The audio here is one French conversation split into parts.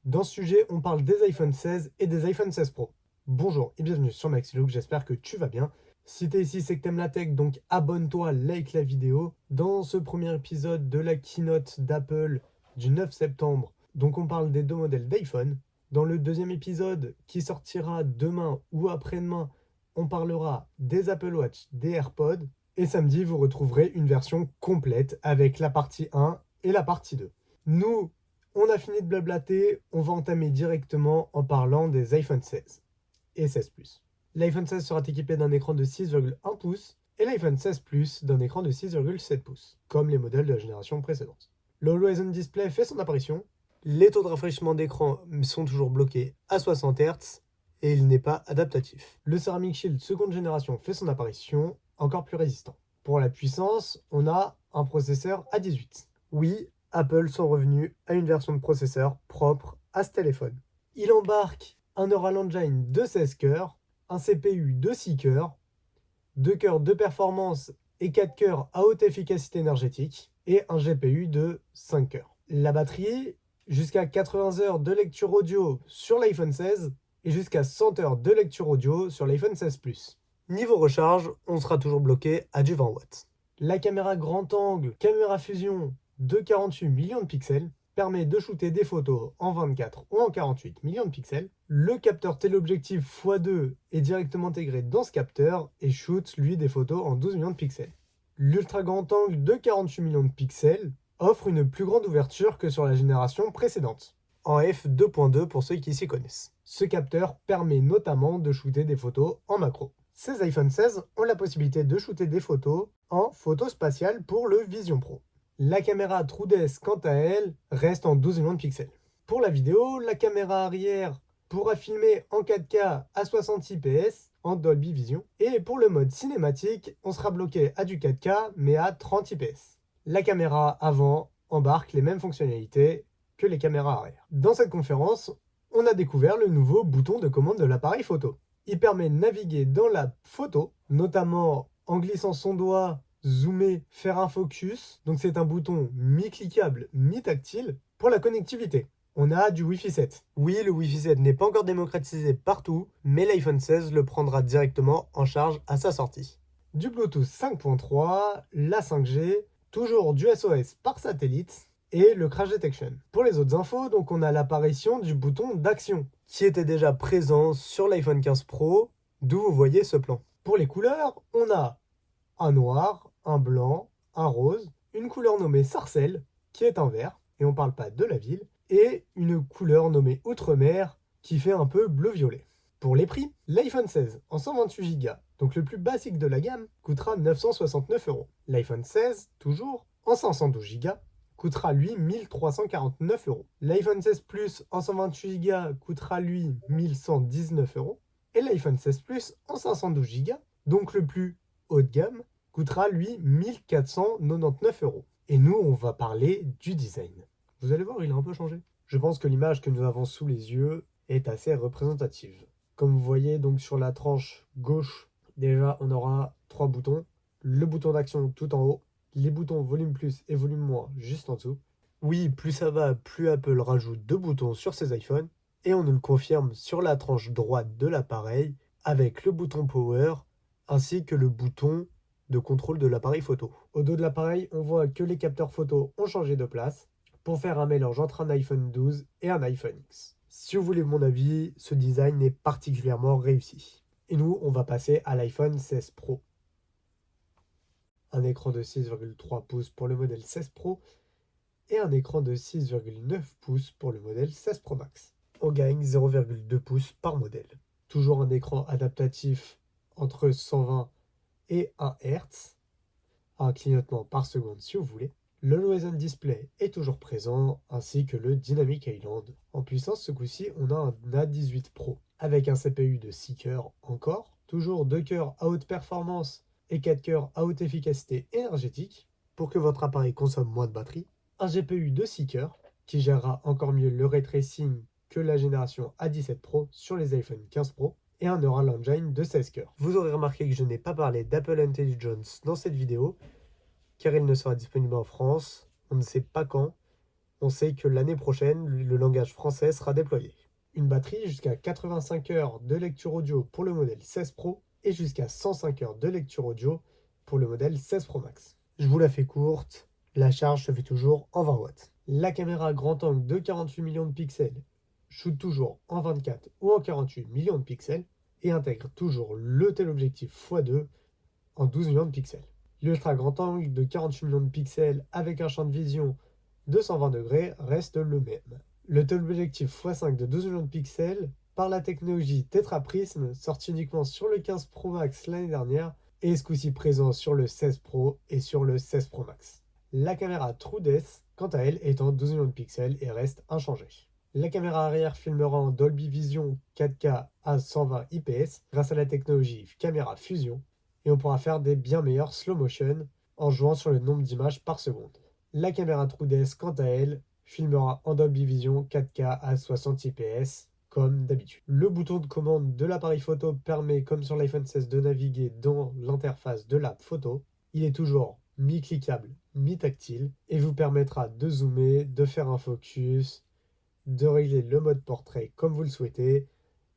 Dans ce sujet, on parle des iPhone 16 et des iPhone 16 Pro. Bonjour et bienvenue sur Maxilook, j'espère que tu vas bien. Si t'es ici, c'est que t'aimes la tech, donc abonne-toi, like la vidéo. Dans ce premier épisode de la keynote d'Apple du 9 septembre, donc on parle des deux modèles d'iPhone. Dans le deuxième épisode, qui sortira demain ou après-demain, on parlera des Apple Watch, des AirPods. Et samedi, vous retrouverez une version complète avec la partie 1 et la partie 2. Nous, on a fini de blablater, on va entamer directement en parlant des iPhone 16 et 16 Plus. L'iPhone 16 sera équipé d'un écran de 6,1 pouces et l'iPhone 16 Plus d'un écran de 6,7 pouces, comme les modèles de la génération précédente. Le Always On Display fait son apparition, les taux de rafraîchissement d'écran sont toujours bloqués à 60 Hz et il n'est pas adaptatif. Le Ceramic Shield seconde génération fait son apparition, encore plus résistant. Pour la puissance, on a un processeur A18. Oui, Apple sont revenus à une version de processeur propre à ce téléphone. Il embarque un Neural Engine de 16 cœurs, un CPU de 6 cœurs, 2 cœurs de performance et 4 cœurs à haute efficacité énergétique, et un GPU de 5 cœurs. La batterie, jusqu'à 80 heures de lecture audio sur l'iPhone 16 et jusqu'à 100 heures de lecture audio sur l'iPhone 16 Plus. Niveau recharge, on sera toujours bloqué à du 20 watts. La caméra grand angle, caméra fusion de 48 millions de pixels, permet de shooter des photos en 24 ou en 48 millions de pixels. Le capteur téléobjectif x2 est directement intégré dans ce capteur et shoot lui des photos en 12 millions de pixels. L'ultra grand angle de 48 millions de pixels offre une plus grande ouverture que sur la génération précédente, en f2.2 pour ceux qui s'y connaissent. Ce capteur permet notamment de shooter des photos en macro. Ces iPhone 16 ont la possibilité de shooter des photos en photo spatiale pour le Vision Pro. La caméra TrueDepth, quant à elle, reste en 12 millions de pixels. Pour la vidéo, la caméra arrière pourra filmer en 4K à 60 IPS en Dolby Vision. Et pour le mode cinématique, on sera bloqué à du 4K mais à 30 IPS. La caméra avant embarque les mêmes fonctionnalités que les caméras arrière. Dans cette conférence, on a découvert le nouveau bouton de commande de l'appareil photo. Il permet de naviguer dans la photo, notamment en glissant son doigt, zoomer, faire un focus. Donc c'est un bouton mi-cliquable, mi-tactile pour la connectivité. On a du Wi-Fi 7. Oui, le Wi-Fi 7 n'est pas encore démocratisé partout, mais l'iPhone 16 le prendra directement en charge à sa sortie. Du Bluetooth 5.3, la 5G, toujours du SOS par satellite et le crash detection. Pour les autres infos, donc on a l'apparition du bouton d'action qui était déjà présent sur l'iPhone 15 Pro, d'où vous voyez ce plan. Pour les couleurs, on a un noir, un blanc, un rose, une couleur nommée Sarcelle qui est un vert, et on ne parle pas de la ville, et une couleur nommée Outre-mer qui fait un peu bleu-violet. Pour les prix, l'iPhone 16 en 128 Go, donc le plus basique de la gamme, coûtera 969 €. L'iPhone 16, toujours, en 512 Go, coûtera lui 1349 €. L'iPhone 16 Plus en 128 Go coûtera lui 1119 €. Et l'iPhone 16 Plus en 512 Go, donc le plus haut de gamme, coûtera lui 1499 €. Et nous, on va parler du design. Vous allez voir, il a un peu changé. Je pense que l'image que nous avons sous les yeux est assez représentative. Comme vous voyez donc sur la tranche gauche, déjà on aura 3 boutons. Le bouton d'action tout en haut, les boutons volume plus et volume moins juste en dessous. Oui, plus ça va, plus Apple rajoute 2 boutons sur ses iPhones. Et on nous le confirme sur la tranche droite de l'appareil avec le bouton Power ainsi que le bouton de contrôle de l'appareil photo. Au dos de l'appareil, on voit que les capteurs photo ont changé de place pour faire un mélange entre un iPhone 12 et un iPhone X. Si vous voulez mon avis, ce design est particulièrement réussi. Et nous, on va passer à l'iPhone 16 Pro. Un écran de 6,3 pouces pour le modèle 16 Pro et un écran de 6,9 pouces pour le modèle 16 Pro Max. On gagne 0,2 pouces par modèle. Toujours un écran adaptatif entre 120 et 1 Hz, un clignotement par seconde si vous voulez. Le Always On Display est toujours présent, ainsi que le Dynamic Island. En puissance, ce coup-ci, on a un A18 Pro, avec un CPU de 6 cœurs encore, toujours 2 cœurs à haute performance et 4 cœurs à haute efficacité énergétique, pour que votre appareil consomme moins de batterie, un GPU de 6 cœurs, qui gérera encore mieux le ray tracing que la génération A17 Pro sur les iPhone 15 Pro, et un Neural Engine de 16 cœurs. Vous aurez remarqué que je n'ai pas parlé d'Apple Intelligence dans cette vidéo, car il ne sera disponible en France, on ne sait pas quand, On sait que l'année prochaine, le langage français sera déployé. Une batterie jusqu'à 85 heures de lecture audio pour le modèle 16 Pro et jusqu'à 105 heures de lecture audio pour le modèle 16 Pro Max. Je vous la fais courte, la charge se fait toujours en 20 watts. La caméra grand angle de 48 millions de pixels shoot toujours en 24 ou en 48 millions de pixels et intègre toujours le téléobjectif x2 en 12 millions de pixels. L'ultra grand angle de 48 millions de pixels avec un champ de vision de 120 degrés reste le même. Le téléobjectif x5 de 12 millions de pixels par la technologie Tetra Prism sorti uniquement sur le 15 Pro Max l'année dernière et ce coup-ci présent sur le 16 Pro et sur le 16 Pro Max. La caméra TrueDepth, quant à elle, est en 12 millions de pixels et reste inchangée. La caméra arrière filmera en Dolby Vision 4K à 120 IPS grâce à la technologie Camera Fusion et on pourra faire des bien meilleurs slow motion en jouant sur le nombre d'images par seconde. La caméra TrueDepth, quant à elle, filmera en Dolby Vision 4K à 60 IPS comme d'habitude. Le bouton de commande de l'appareil photo permet, comme sur l'iPhone 16, de naviguer dans l'interface de l'app photo. Il est toujours mi-cliquable, mi-tactile et vous permettra de zoomer, de faire un focus, de régler le mode portrait comme vous le souhaitez.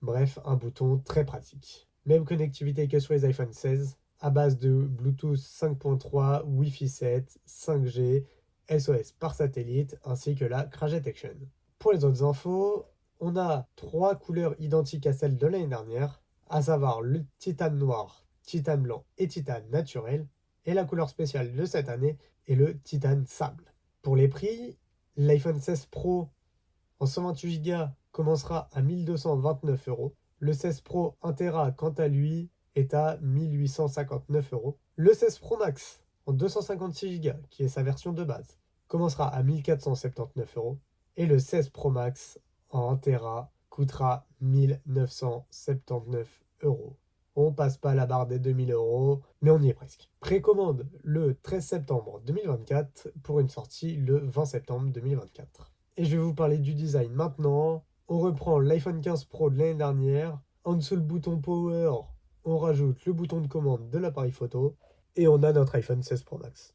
Bref, un bouton très pratique. Même connectivité que sur les iPhone 16, à base de Bluetooth 5.3, Wi-Fi 7, 5G, SOS par satellite, ainsi que la crash detection. Pour les autres infos, on a 3 couleurs identiques à celles de l'année dernière, à savoir le titane noir, titane blanc et titane naturel, et la couleur spéciale de cette année est le titane sable. Pour les prix, l'iPhone 16 Pro en 128 Go commencera à 1229 €. Le 16 Pro 1 Tera, quant à lui, est à 1859 €. Le 16 Pro Max en 256 Go, qui est sa version de base, commencera à 1479 €. Et le 16 Pro Max en 1 Tera coûtera 1979 €. On passe pas la barre des 2000 €, mais on y est presque. Précommande le 13 septembre 2024 pour une sortie le 20 septembre 2024. Et je vais vous parler du design maintenant. On reprend l'iPhone 15 Pro de l'année dernière. En dessous le bouton Power, on rajoute le bouton de commande de l'appareil photo. Et on a notre iPhone 16 Pro Max.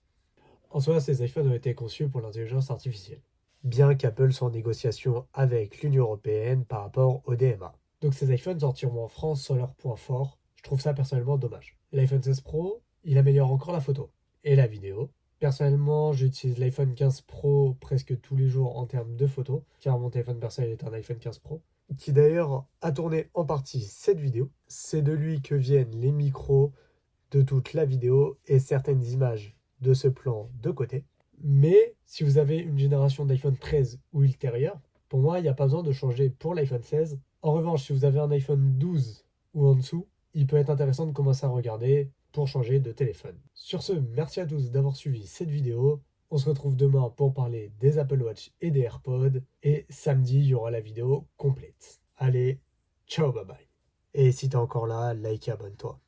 En soi, ces iPhones ont été conçus pour l'intelligence artificielle. Bien qu'Apple soit en négociation avec l'Union Européenne par rapport au DMA. Donc ces iPhones sortiront en France sans leur point fort. Je trouve ça personnellement dommage. L'iPhone 16 Pro, il améliore encore la photo et la vidéo. Personnellement, j'utilise l'iPhone 15 Pro presque tous les jours en termes de photos, car mon téléphone personnel est un iPhone 15 Pro, qui d'ailleurs a tourné en partie cette vidéo. C'est de lui que viennent les micros de toute la vidéo et certaines images de ce plan de côté. Mais si vous avez une génération d'iPhone 13 ou ultérieure, pour moi, il n'y a pas besoin de changer pour l'iPhone 16. En revanche, si vous avez un iPhone 12 ou en dessous, il peut être intéressant de commencer à regarder pour changer de téléphone. Sur ce, merci à tous d'avoir suivi cette vidéo. On se retrouve demain pour parler des Apple Watch et des AirPods. Et samedi, il y aura la vidéo complète. Allez, ciao, bye bye. Et si t'es encore là, like et abonne-toi.